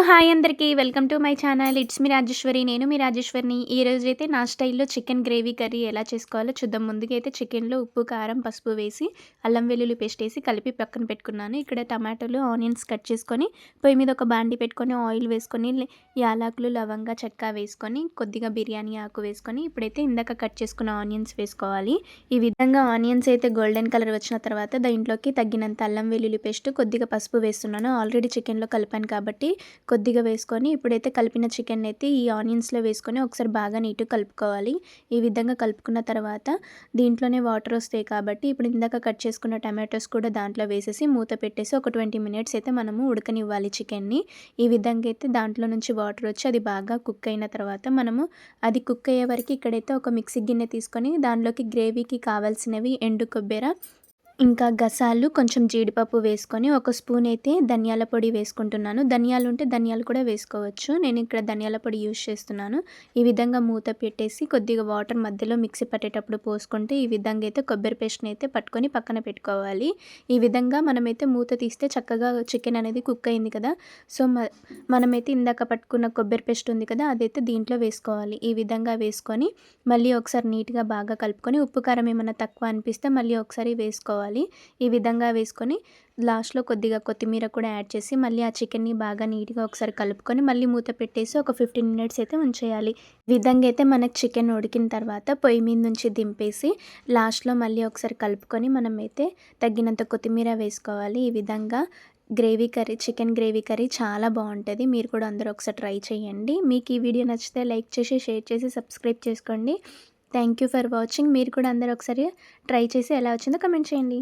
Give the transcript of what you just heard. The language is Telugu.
హాయ్ అందరికీ. Welcome to my channel. It's me Rajeshwari. నేను మీ రాజేశ్వరిని. ఈరోజైతే నా స్టైల్‌లో చికెన్ గ్రేవీ కర్రీ ఎలా చేసుకోవాలో చూద్దాం. ముందుగైతే చికెన్‌లో ఉప్పు, కారం, పసుపు వేసి, అల్లం వెల్లుల్లి పేస్ట్ ఏసి కలిపి పక్కన పెట్టుకున్నాను. ఇక్కడ టమాటోలు, ఆనియన్స్ కట్ చేసుకొని, పొయ్యి మీద ఒక బాండీ పెట్టుకొని, ఆయిల్ వేసుకొని, యాలకులు, లవంగా, చెక్క వేసుకొని, కొద్దిగా బిర్యానీ ఆకు వేసుకొని, ఇప్పుడైతే ఇందాక కట్ చేసుకున్న ఆనియన్స్ వేసుకోవాలి. ఈ విధంగా ఆనియన్స్ అయితే గోల్డెన్ కలర్ వచ్చిన తర్వాత దీంట్లోకి తగ్గినంత అల్లం వెల్లుల్లి పేస్ట్, కొద్దిగా పసుపు వేస్తున్నాను. ఆల్రెడీ చికెన్‌లో కలిపాను కాబట్టి కొద్దిగా వేసుకొని ఇప్పుడైతే కలిపిన చికెన్ అయితే ఈ ఆనియన్స్‌లో వేసుకొని ఒకసారి బాగా నీట్‌గా కలుపుకోవాలి. ఈ విధంగా కలుపుకున్న తర్వాత దీంట్లోనే వాటర్ వస్తాయి కాబట్టి ఇప్పుడు ఇందాక కట్ చేసుకున్న టమాటోస్ కూడా దాంట్లో వేసేసి మూత పెట్టేసి ఒక 20 మినిట్స్ అయితే మనము ఉడకనివ్వాలి చికెన్‌ని. ఈ విధంగా అయితే దాంట్లో నుంచి వాటర్ వచ్చి అది బాగా కుక్ అయిన తర్వాత మనము అది కుక్ అయ్యే వరకు ఇక్కడైతే ఒక మిక్సీ గిన్నె తీసుకొని దాంట్లోకి గ్రేవీకి కావాల్సినవి ఎండు కొబ్బెర, ఇంకా గసాలు, కొంచెం జీడిపప్పు వేసుకొని ఒక స్పూన్ అయితే ధనియాల పొడి వేసుకుంటున్నాను. ధనియాలు ఉంటే ధనియాలు కూడా వేసుకోవచ్చు. నేను ఇక్కడ ధనియాల పొడి యూజ్ చేస్తున్నాను. ఈ విధంగా మూత పెట్టేసి కొద్దిగా వాటర్ మధ్యలో మిక్సీ పట్టేటప్పుడు పోసుకుంటే ఈ విధంగా అయితే కొబ్బరి పేస్ట్‌ని అయితే పట్టుకొని పక్కన పెట్టుకోవాలి. ఈ విధంగా మనమైతే మూత తీస్తే చక్కగా చికెన్ అనేది కుక్ అయింది కదా! సో, మనమైతే ఇందాక పట్టుకున్న కొబ్బరి పేస్ట్ ఉంది కదా! అదైతే దీంట్లో వేసుకోవాలి. ఈ విధంగా వేసుకొని మళ్ళీ ఒకసారి నీట్‌గా బాగా కలుపుకొని ఉప్పు, కారం ఏమన్నా తక్కువ అనిపిస్తే మళ్ళీ ఒకసారి వేసుకోవాలి. ఈ విధంగా వేసుకొని లాస్ట్‌లో కొద్దిగా కొత్తిమీర కూడా యాడ్ చేసి మళ్ళీ ఆ చికెన్‌ని బాగా నీట్‌గా ఒకసారి కలుపుకొని మళ్ళీ మూత పెట్టేసి ఒక 15 మినిట్స్ అయితే ఉంచేయాలి. ఈ విధంగా అయితే మనకు చికెన్ ఉడికిన తర్వాత పొయ్యి మీద నుంచి దింపేసి లాస్ట్‌లో మళ్ళీ ఒకసారి కలుపుకొని మనమైతే తగినంత కొత్తిమీర వేసుకోవాలి. ఈ విధంగా చికెన్ గ్రేవీ కర్రీ చాలా బావుంటది. మీరు కూడా అందరూ ఒకసారి ట్రై చేయండి. మీకు ఈ వీడియో నచ్చితే లైక్ చేసి, షేర్ చేసి, సబ్స్క్రైబ్ చేసుకోండి. Thank you for watching. మీరు కూడా అందరూ ఒకసారి ట్రై చేసి ఎలా వచ్చిందో కామెంట్ చేయండి.